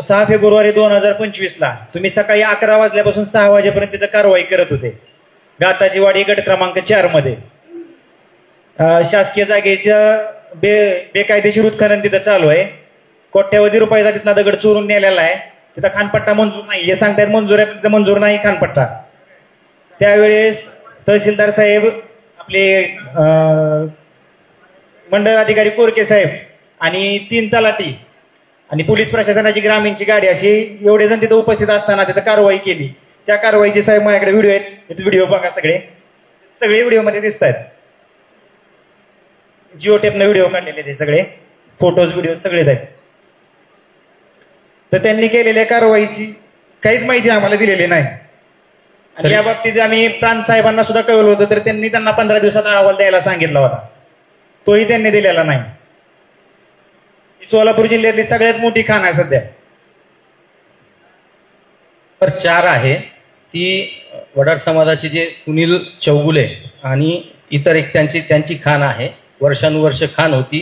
6 February 2025 ला तुम्ही सकाळी 11 वाजल्यापासून 6 वाजेपर्यंत तिथं कारवाई करत होते. गाताची वाडी गट क्रमांक 4 मध्ये शासकीय जागेचं बेकायदेशीर उत्खनन तिथं चालू आहे. कोट्यावधी रुपयाचा तिथला दगड चोरून नेलेला आहे. तिथं खानपट्टा मंजूर नाही हे सांगतायत. मंजूर आहे, तिथं मंजूर नाही खानपट्टा. त्यावेळेस तहसीलदार साहेब, आपले मंडळ अधिकारी कोरके साहेब आणि 3 तलाठी आणि पोलीस प्रशासनाची ग्रामीणची गाडी अशी एवढे जण तिथे उपस्थित असताना तिथं कारवाई केली. त्या कारवाईचे साहेब माझ्याकडे व्हिडिओ आहेत. व्हिडिओ बघा, सगळे व्हिडिओ मध्ये दिसत आहेत. जिओ टेपनं व्हिडिओ काढलेले ते सगळे फोटोज व्हिडिओ सगळेच आहेत. तर त्यांनी केलेल्या कारवाईची काहीच माहिती आम्हाला दिलेली नाही. आणि या बाबतीत आम्ही प्रांत साहेबांना सुद्धा कळवलं होतं, तर त्यांनी त्यांना 15 दिवसात अहवाल द्यायला सांगितला होता. तोही त्यांनी दिलेला नाही. सोलापूर जिल्ह्यातली सगळ्यात मोठी खाण आहे सध्या. 4 आहे ती वडार समाजाचे जे सुनील चौगुले आणि इतर एक त्यांची खाण आहे. वर्षानुवर्ष खाण होती.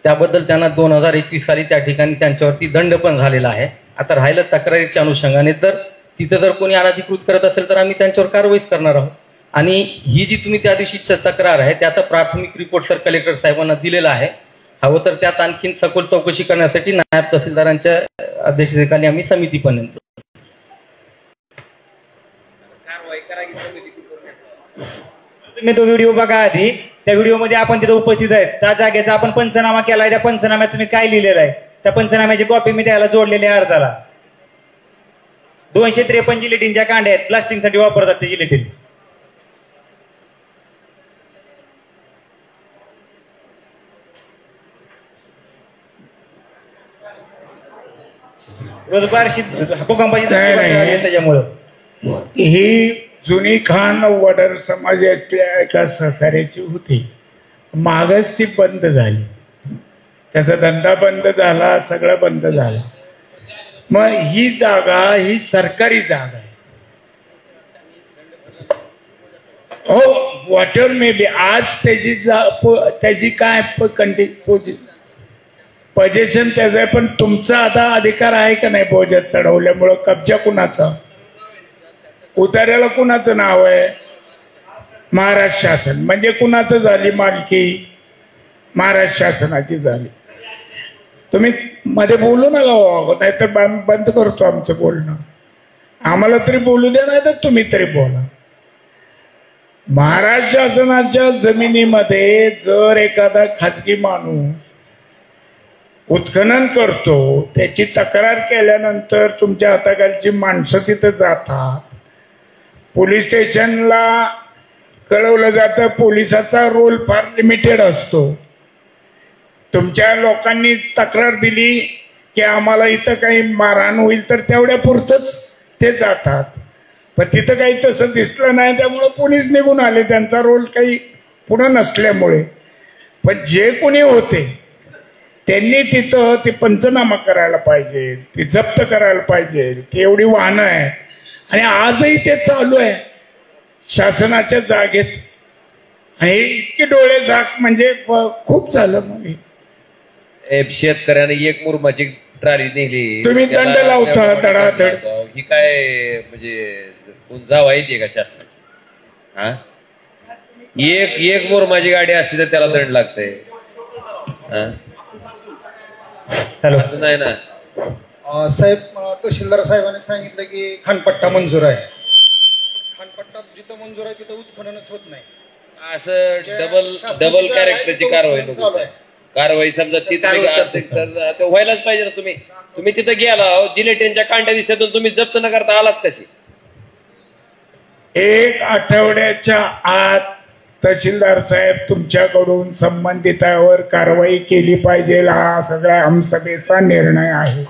त्याबद्दल त्यांना 2021 साली त्या ठिकाणी त्यांच्यावरती दंड पण झालेला आहे. आता राहिलं तक्रारीच्या अनुषंगाने, तर तिथं जर कोणी अनधिकृत करत असेल तर आम्ही त्यांच्यावर कारवाईच करणार आहोत. आणि ही जी तुम्ही त्या दिवशी तक्रार आहे त्याचा प्राथमिक रिपोर्ट सर कलेक्टर साहेबांना दिलेला आहे. हवं तर त्यात आणखीन सखोल चौकशी करण्यासाठी नायब तहसीलदारांच्या अध्यक्षतेखाली आम्ही समिती पण नेमतो. तुम्ही तो व्हिडिओ बघा आधी. त्या व्हिडिओमध्ये आपण तिथे उपस्थित आहेत. त्या जागेचा आपण पंचनामा केलाय. त्या पंचनाम्यात तुम्ही काय लिहिलेलं आहे त्या पंचनाम्याची कॉपी मी त्याला जोडलेली आहे अर्जाला. 253 जिलेटिनच्या कांड्या आहेत, प्लास्टिकसाठी वापरतात ते जिलेटिन. भूकंपाची त्याच्यामुळं ही जुनी खाण वडार समाजातल्या एका सहकार्याची होती. मागच ती बंद झाली. त्याचा धंदा बंद झाला, सगळं बंद झालं. मग ही जागा ही सरकारी जागा आहे. हो, वॉटर मे बी आज त्याची काय पोझिशन त्याचं आहे. पण तुमचा आता अधिकार आहे का नाही? बोजात चढवल्यामुळं कब्जा कुणाचा? उतार्याला कुणाचं नाव आहे? महाराष्ट्र शासन. म्हणजे कुणाचं झाली मालकी? महाराष्ट्र शासनाची झाली. तुम्ही मध्ये बोलू नका, नाहीतर बंद करतो आमचं बोलणं. आम्हाला तरी बोलू द्या, नाही तर तुम्ही तरी बोला. महाराष्ट्र शासनाच्या जमिनीमध्ये जर एखादा खाजगी माणूस उत्खनन करतो, त्याची तक्रार केल्यानंतर तुमच्या हाताखालची माणसं तिथं जातात, पोलीस स्टेशनला कळवलं जातं. पोलिसाचा रोल फार लिमिटेड असतो. तुमच्या लोकांनी तक्रार दिली की आम्हाला इथं काही मारहाण होईल, तर तेवढ्या पुरतच ते जातात. पण तिथं काही तसं दिसलं नाही, त्यामुळे पोलीस निघून आले, त्यांचा रोल काही पुढे नसल्यामुळे. पण जे कोणी होते त्यांनी तिथं ते पंचनामा करायला पाहिजे, ती जप्त करायला पाहिजे. ती एवढी वाहनं आहे आणि आजही ते चालू आहे शासनाच्या जागेत. आणि इतके डोळे झाक म्हणजे खूप झालं. मग शेतकऱ्याने एक मुरमाची ट्राली नेली, तुम्ही दंड लावता धडाधड. ही काय म्हणजे जावा येते का शासनाची? हा, एक मुरमाची गाडी असली तर त्याला दंड लागतंय. असं नाही ना साहेब. तहसीलदार साहेबांनी सांगितलं की खानपट्टा मंजूर आहे. खानपट्टा जिथं मंजूर आहे तिथं उत्खननच होत नाही. असं डबल कॅरेक्टरची कारवाई समजा ती व्हायलाच पाहिजे ना. तुम्ही तिथं गेला, जिलेटिनच्या कांड्या दिसतात, तुम्ही जप्त न करता आलाच कशी? 1 आठवड्याच्या आत तहसीलदार साहेब तुमच्याकडून संबंधितावर कारवाई केली पाहिजे, हा सगळ्या आमसभेचा निर्णय आहे.